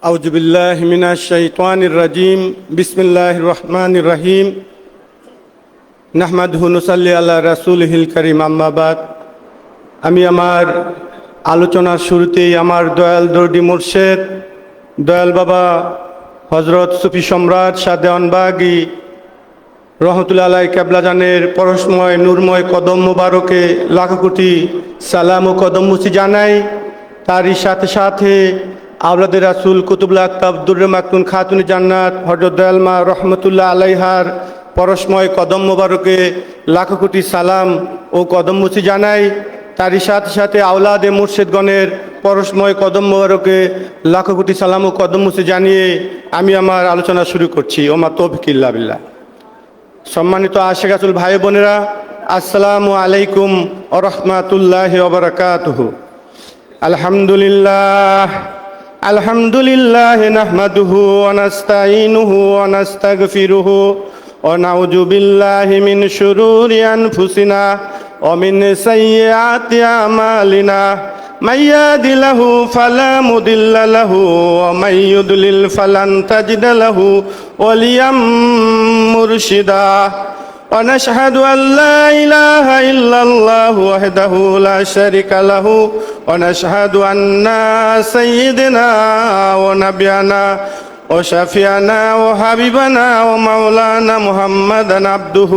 আউযু বিল্লাহি মিনাশ শাইতানির রাজিম। বিসমিল্লাহির রহমানির রহিম। নাহমাদুহু নুসাল্লি আলা রাসূলিহিল কারীম, আম্মা বাদ। আমি আমার আলোচনার শুরুতেই আমার দয়াল দরদি মুর্শেদ দয়াল বাবা হযরত সুফি সম্রাট শাহ দেওয়ানবাগী রহমতুল্লাহ আলাইহি কেবলাজানের পরশময় নূরময় কদম মোবারকে লাখ কোটি সালাম ও কদম মুছি জানাই। তারই সাথে সাথে আওলাদে রাসূল কুতুবুল আকতাব দুররে মাকতুন খাতুন জান্নাত হযরত দয়াল মা রহমতুল্লাহ আলাইহার পরশময় কদম মোবারকে লাখ কোটি সালাম ও কদম মুছি জানাই। তারই সাথে সাথে আওলাদে মুর্শিদগণের পরশময় কদম মোবারকে লাখ কোটি সালাম ও কদম মুছি জানিয়ে আমি আমার আলোচনা শুরু করছি। ওমা তৌফিক ইল্লা বিল্লাহ। সম্মানিত আশিক রাসূল ভাই বোনেরা, আসসালামু আলাইকুম ওয়া রাহমাতুল্লাহি ওয়া বারাকাতুহু। আলহামদুলিল্লাহ নাহমাদুহু ওয়া নাস্তাঈনুহু ওয়া নাস্তাগফিরুহু ওয়া নাউযু বিল্লাহি মিন শুরুরি আনফুসিনা ওয়া মিন সাইয়্যাতি আমালিনা। মান ইয়াহদিহিল্লাহু ফালা মুদিল্লা লাহু ওয়া মান ইউদ্লিল ফালান তাজিদা লাহু ওয়ালিয়াম মুরশিদা। ونشهد أن لا إله إلا الله وحده لا شريك له ونشهد أن سيدنا ونبينا وشفيعنا وحبيبنا ومولانا محمدا عبده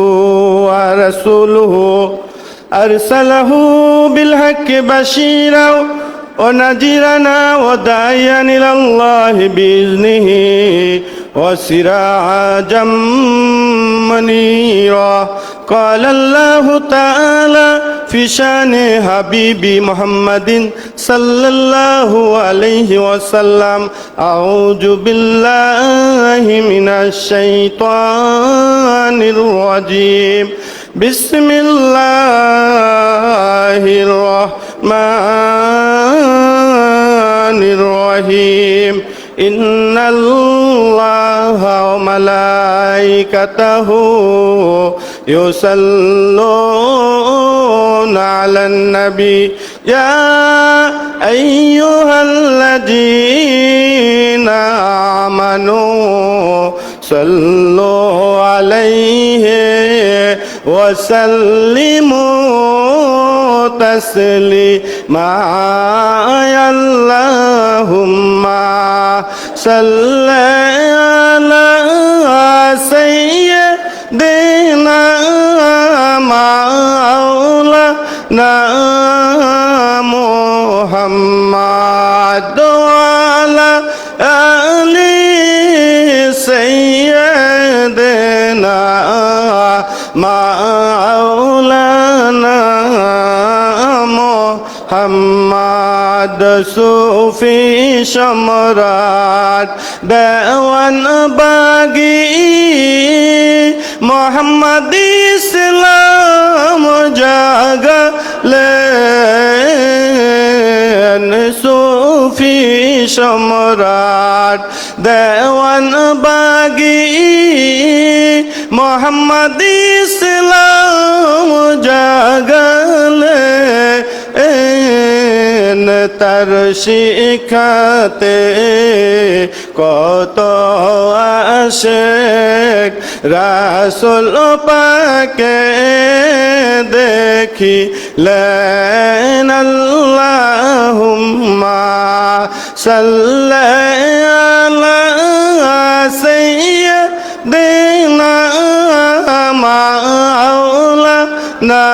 ورسوله أرسله بالحق بشيرا ونذيرا وداعيا إلى الله بإذنه وسراجا منيرا. قال الله تعالى في شان حبيبي محمد صلى الله عليه وسلم: أعوذ بالله من الشيطان الرجيم. بسم الله الرحمن الرحيم. إن الله وملائكته يصلون على النبي يا أيها الذين آمنوا صلوا عليه وسلموا تسليما. اللهم صل على سيدنا مولانا محمد وعلى آل سيدنا مولانا محمد. সুফি সম্রাট দেওয়ানবাগী মোহাম্মদ ইসলাম জাগালেন। সুফি সম্রাট দেওয়ানবাগী মোহাম্মদ ইসলাম জাগালেন। তার শিখাতে কত আশিক রাসূল পাকে দেখিলেন। আল্লাহুম্মা সাল্লি আলা সাইয়্যিদিনা মাওলানা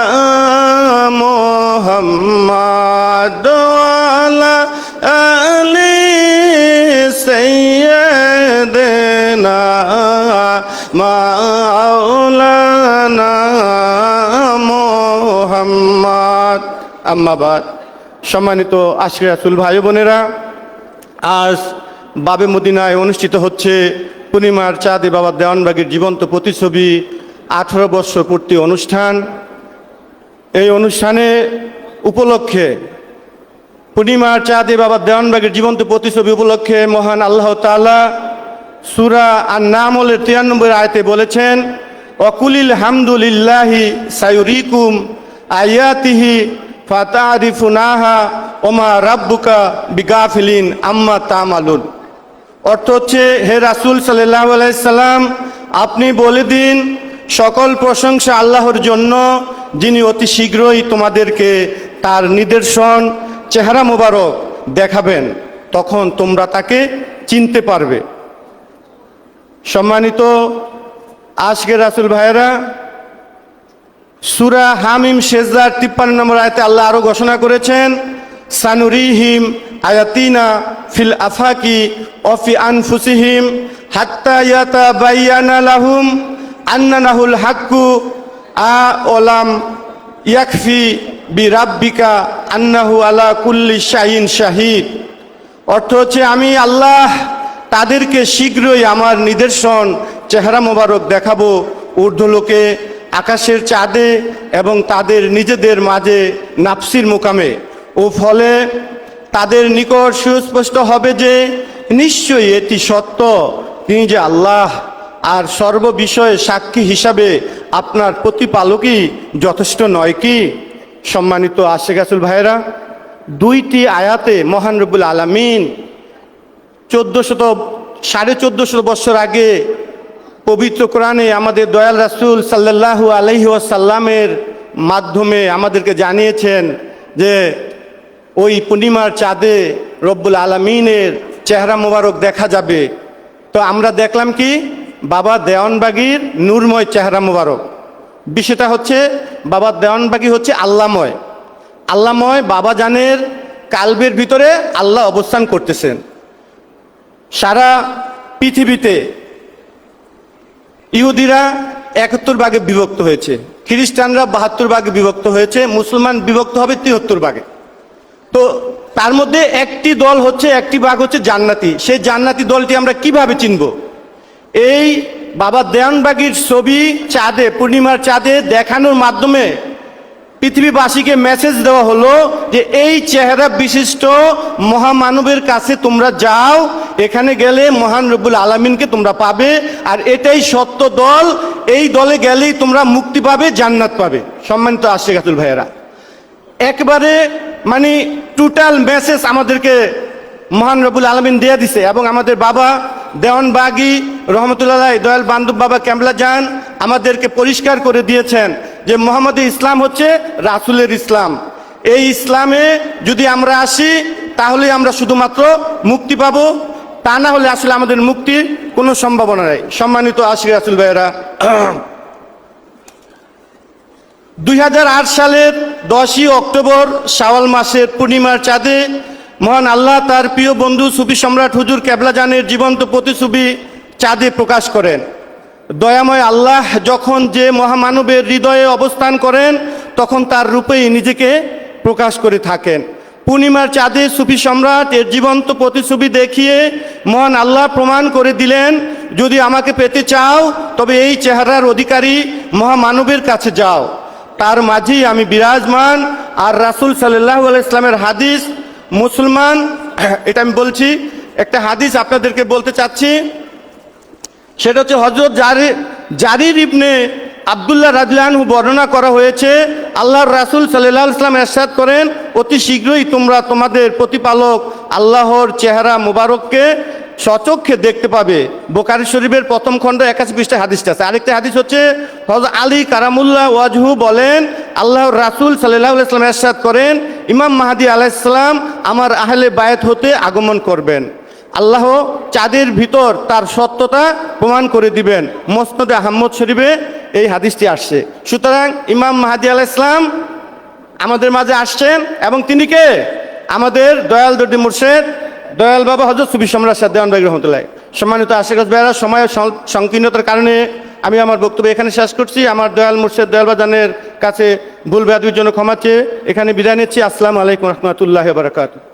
মুহাম্মদ ওয়ালা আলি সাইয়্যিদিনা মাওলানা মুহাম্মদ। আম্মা বাদ। সম্মানিত আশিক রাসূল ভাই বোনেরা, আজ বাবে মদিনায় অনুষ্ঠিত হচ্ছে পূর্ণিমার চাঁদে বাবা দেওয়ানবাগীর জীবন্ত প্রতিছবি 18 বর্ষ পূর্তি অনুষ্ঠান। এই অনুষ্ঠানে উপলক্ষে পূর্ণিমার চাঁদে বাবা দেওয়ানবাগীর জীবন্ত প্রতিছবি উপলক্ষে মহান আল্লাহ তাআলা সূরা আন-নামলের 93 আয়াতে বলেছেন: ওয়াকুলিল হামদুলিল্লাহি সায়ুরিকুম আয়াতিহি ফাতারিফুনাহা ওমা রাব্বুকা বিগাফিলিন আম্মা তামালুন। অর্থ হচ্ছে, হে রাসূল সাল্লাল্লাহু আলাইহি সাল্লাম, আপনি বলে দিন সকল প্রশংসা আল্লাহর জন্য, যিনি অতি শীঘ্রই তোমাদেরকে তার নিদর্শন চেহারা মোবারক দেখাবেন, তখন তোমরা তাকে চিনতে পারবে। সম্মানিত আজকের রাসূল ভাইয়েরা, সূরা হামিম সেজদার 53 নম্বর আয়াতে আল্লাহ আরো ঘোষণা করেছেন, সানুরিহিম আয়াতিনা ফিল আফাকি ওয়া ফি আনফুসিহিম হাত্তা ইয়াতাবায়ানা লাহুম আন্নাহুল হাক্কু আওলাম ইয়াকফি বিরাব্বিকা আন্নাহু আলা কুল্লি শাইইন শাহিদ। অর্থ হচ্ছে, আমি আল্লাহ তাদেরকে শীঘ্রই আমার নিদর্শন চেহারা মোবারক দেখাবো ঊর্ধ্বলোকে, আকাশের চাঁদে এবং তাদের নিজেদের মাঝে নাফসির মোকামে। ও ফলে তাদের নিকট সুস্পষ্ট হবে যে নিশ্চয়ই এটি সত্য, তিনি যে আল্লাহ, আর সর্ববিষয়ে সাক্ষী হিসাবে আপনার প্রতিপালকই যথেষ্ট নয় কি? সম্মানিত আশিক রাসূল ভাইয়েরা, দুইটি আয়াতে মহান রব্বুল আলামিন 1400 বছর আগে পবিত্র কোরআনে আমাদের দয়াল রাসূল সাল্লাল্লাহু আলাইহি ওয়াসাল্লামের মাধ্যমে আমাদেরকে জানিয়েছেন যে ওই পূর্ণিমার চাঁদে রব্বুল আলামিনের চেহারা মোবারক দেখা যাবে। তো আমরা দেখলাম কি, বাবা দেওয়ানবাগীর নূরময় চেহারা মোবারক। বিষয়টা হচ্ছে, বাবা দেওয়ানবাগী হচ্ছে আল্লাহময়। আল্লাহময় বাবা জানের কালবের ভিতরে আল্লাহ অবস্থান করতেছেন। সারা পৃথিবীতে ইহুদিরা 71 ভাগে বিভক্ত হয়েছে, খ্রিস্টানরা 72 ভাগে বিভক্ত হয়েছে, মুসলমান বিভক্ত হবে 73 ভাগে। তো তার মধ্যে একটি দল হচ্ছে, একটি ভাগ হচ্ছে জান্নাতি। সেই জান্নাতি দলটি আমরা কিভাবে চিনব? এই বাবা দেওয়ানবাগীর ছবি চাঁদে, পূর্ণিমার চাঁদে দেখানোর মাধ্যমে পৃথিবীবাসীকে মেসেজ দেওয়া হলো যে এই চেহারা বিশিষ্ট মহামানবের কাছে তোমরা যাও, এখানে গেলে মহান রব্বুল আলামিনকে তোমরা পাবে, আর এটাই সত্য দল, এই দলে গেলেই তোমরা মুক্তি পাবে, জান্নাত পাবে। সম্মানিত আশিক রাসূল ভাইয়েরা, একবারে মানে টোটাল মেসেজ আমাদেরকে মহান রব্বুল আলামিন দিয়ে দিছে। এবং আমাদের বাবা দেওয়ানবাগী রহমতুল্লাহ দয়াল বান্ধব বাবা ক্যামলা যান আমাদেরকে পরিষ্কার করে দিয়েছেন যে মোহাম্মদ ইসলাম হচ্ছে রাসূলের ইসলাম। এই ইসলামে যদি আমরা আসি তাহলে আমরা শুধুমাত্র মুক্তি পাবো, তা না হলে আসলে আমাদের মুক্তির কোনো সম্ভাবনা নেই। সম্মানিত আশিক রাসূল ভাইয়েরা, 2008 সালের 10ই অক্টোবর শাওয়াল মাসের পূর্ণিমার চাঁদে মহান আল্লাহ তার প্রিয় বন্ধু সুফি সম্রাট হুজুর কেবলা জানের জীবন্ত প্রতিছবি চাঁদে প্রকাশ করেন। দয়াময় আল্লাহ যখন যে মহামানবের হৃদয়ে অবস্থান করেন তখন তার রূপেই নিজেকে প্রকাশ করে থাকেন। পূর্ণিমার চাঁদে সুফি সম্রাট এর জীবন্ত প্রতিছবি দেখিয়ে মহান আল্লাহ প্রমাণ করে দিলেন, যদি আমাকে পেতে চাও তবে এই চেহারার অধিকারী মহামানবের কাছে যাও, তার মাঝেই আমি বিরাজমান। আর রাসূল সাল্লাল্লাহু আলাইহি ইসলামের হাদিস মুসলমান, এটা আমি বলছি, একটা হাদিস আপনাদেরকে বলতে চাচ্ছি, সেটা হচ্ছে হযরত জারির ইবনে আব্দুল্লাহ রাদিয়াল্লাহু আনহু বর্ণনা করা হয়েছে, আল্লাহর রাসূল সাল্লাল্লাহু আলাইহি ওয়াসাল্লাম ইরশাদ করেন, অতি শীঘ্রই তোমরা তোমাদের প্রতিপালক আল্লাহর চেহারা মুবারককে স্বচক্ষে দেখতে পাবে। বুখারী শরীফের প্রথম খণ্ড 81 পৃষ্ঠায় হাদিসটা আছে। আরেকটা হাদিস হচ্ছে হযরত আলী কারামুল্লাহ ওয়াজহু বলেন, আল্লাহর রাসূল সাল্লাল্লাহু আলাইহি ওয়াসাল্লাম ইরশাদ করেন, ইমাম মাহদী আলাইহিস সালাম আমার আহলে বায়াত হতে আগমন করবেন। আল্লাহ চাঁদের ভিতর তার সত্যতা প্রমাণ করে দিবেন। মুসনাদে আহমদ শরীফে এই হাদিসটি আসছে। সুতরাং ইমাম মাহদী আলাইহিস সালাম আমাদের মাঝে আসছেন, এবং তিনি কে? আমাদের দয়াল দর্দি মুর্শেদ দয়াল বাবা হযরত সুফি সম্রাট শাহ দেওয়ানবাগী রহমতুল্লাহ। সম্মানিত আশিক ভাইয়েরা, সময়ের সংকীর্ণতার কারণে আমি আমার বক্তব্য এখানে শেষ করছি। আমার দয়াল মুর্শেদ দয়াল বাজানের কাছে ভুল বেয়াদবির জন্য ক্ষমা চেয়ে এখানে বিদায় নিচ্ছি। আসসালামু আলাইকুম রহমতুল্লাহি ওয়া বারাকাতুহু।